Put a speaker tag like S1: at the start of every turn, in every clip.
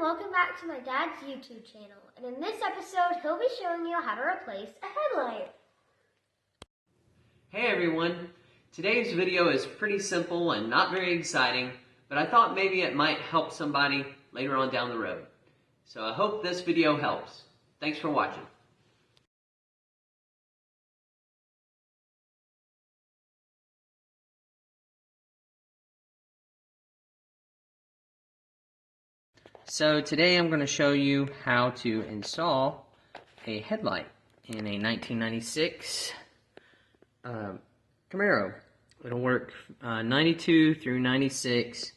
S1: welcome back to my dad's YouTube channel. And in this episode, he'll be showing you how to replace a headlight.
S2: Hey everyone, today's video is pretty simple and not very exciting, but I thought maybe it might help somebody later on down the road. So I hope this video helps. Thanks for watching. So today I'm going to show you how to install a headlight in a 1996 Camaro. It'll work 92 through 96,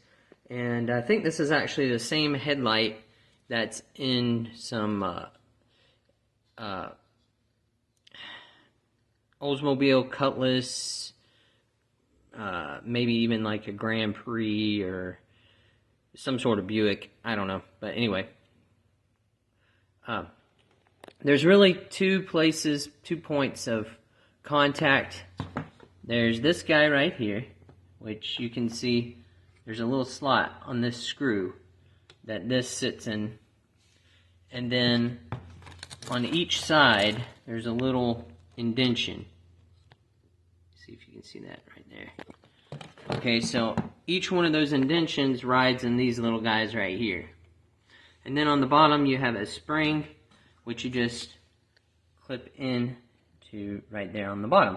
S2: and I think this is actually the same headlight that's in some Oldsmobile Cutless, maybe even like a GranPrix or some sort of Buick, I don't know, but anyway. There's really two points of contact. There's this guy right here, which you can see there's a little slot on this screw that this sits in, and then on each side there's a little indentation. See if you can see that right there. Okay, so each one of those indentions rides in these little guys right here. And then on the bottom you have a spring, which you just clip in to right there on the bottom.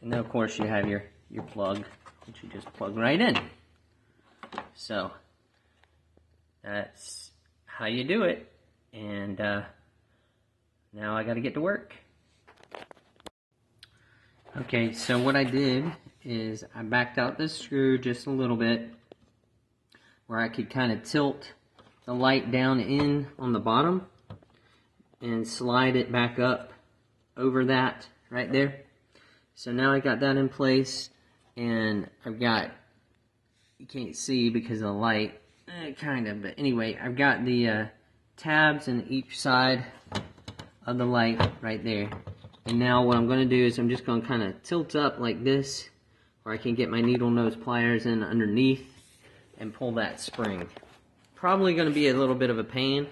S2: And then of course you have your plug, which you just plug right in. So that's how you do it. And now I gotta get to work. Okay, so what I did is I backed out this screw just a little bit where I could kind of tilt the light down in on the bottom and slide it back up over that right there. So now I got that in place, and I've got, you can't see because of the light, kind of, but anyway, I've got the tabs in each side of the light right there. And now what I'm going to do is I'm just going to kind of tilt up like this, where I can get my needle nose pliers in underneath and pull that spring. Probably going to be a little bit of a pain,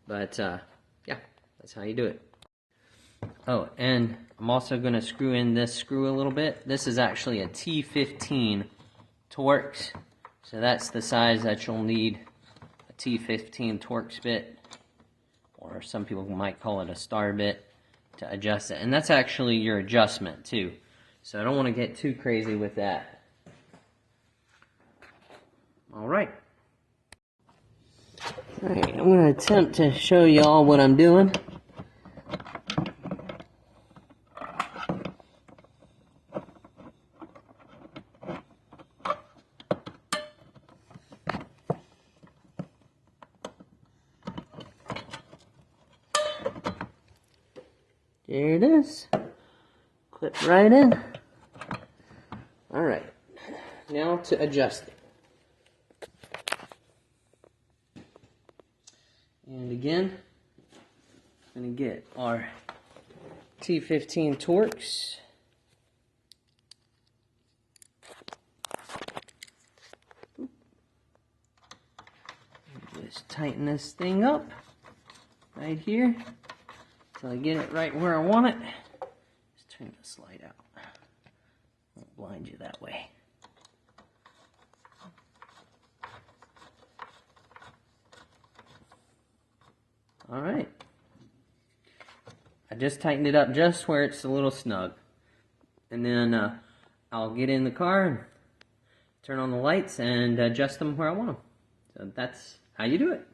S2: but yeah, that's how you do it. Oh, and I'm also going to screw in this screw a little bit. This is actually a T15 Torx, so that's the size that you'll need a T15 Torx bit, or some people might call it a star bit, to adjust it. And that's actually your adjustment too, so I don't want to get too crazy with that. Alright, I'm going to attempt to show y'all what I'm doing. There it is. Clip right in. Alright, now to adjust it. And again, I'm going to get our T15 Torx. Just tighten this thing up right here until I get it right where I want it. Just turn the slide out. Won't blind you that way. Alright. I just tightened it up just where it's a little snug. And then I'll get in the car and turn on the lights and adjust them where I want them. So that's how you do it.